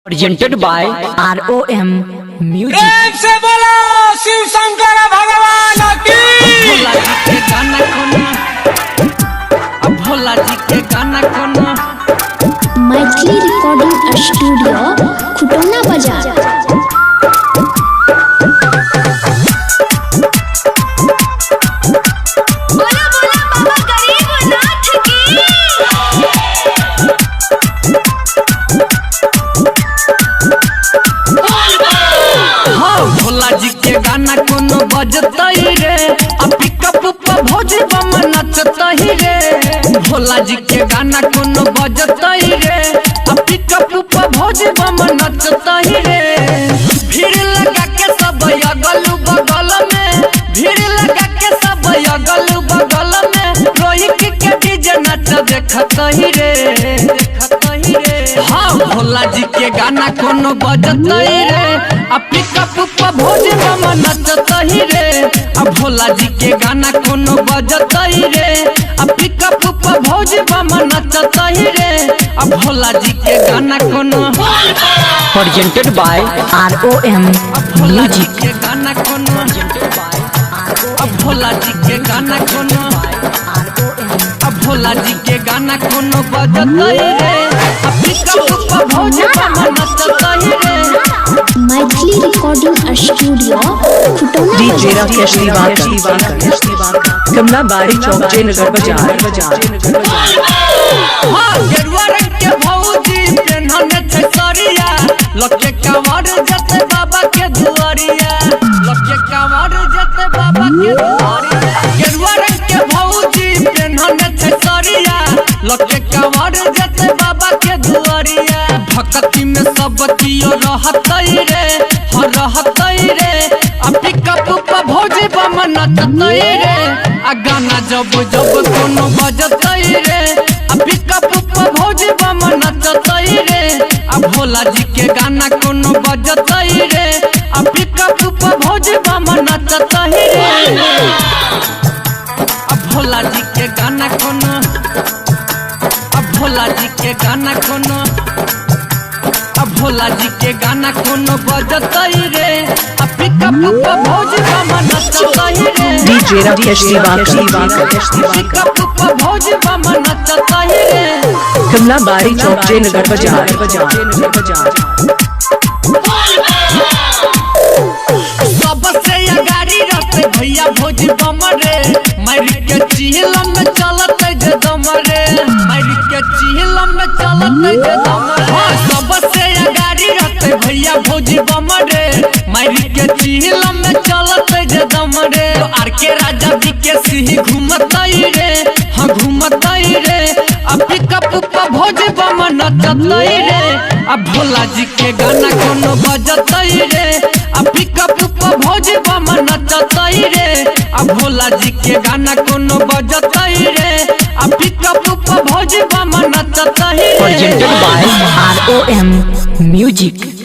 Presented by ROM Music। प्रेम से बोलो शिव शंकर भगवान की। भोला जी के गाना कोना मैथिली रिकॉर्डिंग स्टूडियो खुटौना बाजार। बोला बोला बाबा गरीबनाथ की। हाँ भोला जी के गाना कोनो बजतई रे आ पिकअप पर भोजी बम नचतई रे। भोला जी के गाना कोनो बजतई रे आ पिकअप पर भोजी बम नचतई रे। भीड़ लगा के सब अगल बगल में, भीड़ लगा के सब अगल बगल में रोहित के डीजे नच देखतई रे, देखतई रे। हाँ भोला जी के गाना कोनो बजतई रे आ पिकअप पर भोज बम नचतई रे। आ भोला जी के गाना कोनो बजतई रे आ पिकअप पर भोज बम नचतई रे। आ भोला जी के गाना कोनो Presented by ROM Bhola ji Music। के गाना कोनो अब भोला जी के गाना कोनो अब भोला जी के गाना कोनो बजतई रे आ पिकअप पर भोज बम नचतई रे। Maithili recording studio Khutauna DJ बाजार। राकेश दिवाकर कमला बारी चौक जयनगर बाजार। हाँ गेरुआ रंग के भौजी पेन्हने छै सरिया, लके कांवर जते बाबा के दुआरिया, लके कांवर जते बाबा के दुआरिया। गेरुआ रंग के भौजी पेन्हने छै सरिया, लके कांवर जते बाबा के दुआरिया। भक्ति में सब कियो रहतई रे, हर रहतई रे आ पिकअप पर भौजी बम नचतई रे। आ गाना जब जब कोनो बजतई रे आ पिकअप पर भौजी बम नचतई रे। आ भोला जी के गाना कोनो बजतई रे आ पिकअप पर भौजी बम नचतई रे। आ भोला जी के गाना कोनो आ भोला जी के गाना कोनो आ भोला जी के गाना कोनो बजतई रे आ पिकअप पर भौजी बम नचतई रे। डीजे राकेश दिवाकर पिकअप पर भौजी बम नचतई रे। कमला बारी चौक जयनगर बाजार। सबसे अगाड़ी रहते भैया भौजी बम रे, मारी के चिहलम में चलते जे दम रे, मारी के चिहलम में चलते जे दम रे। सबसे अगाड़ी रहते भैया भौजी बम रे, मारी के चिहलम में चलते जे दम रे। तो आर के राजा जी के सिंह घूमतई रे, हाँ घूमतई रे आ पिकअप पर भौजी बम नचतई रे। आ भोला जी के गाना कोनो बजतई रे आ पिकअप पर भौजी बम नचतई रे। आ भोला जी के गाना कोनो बजतई रे आ पिकअप पर भौजी बम नचतई रे। Presented by ROM Music।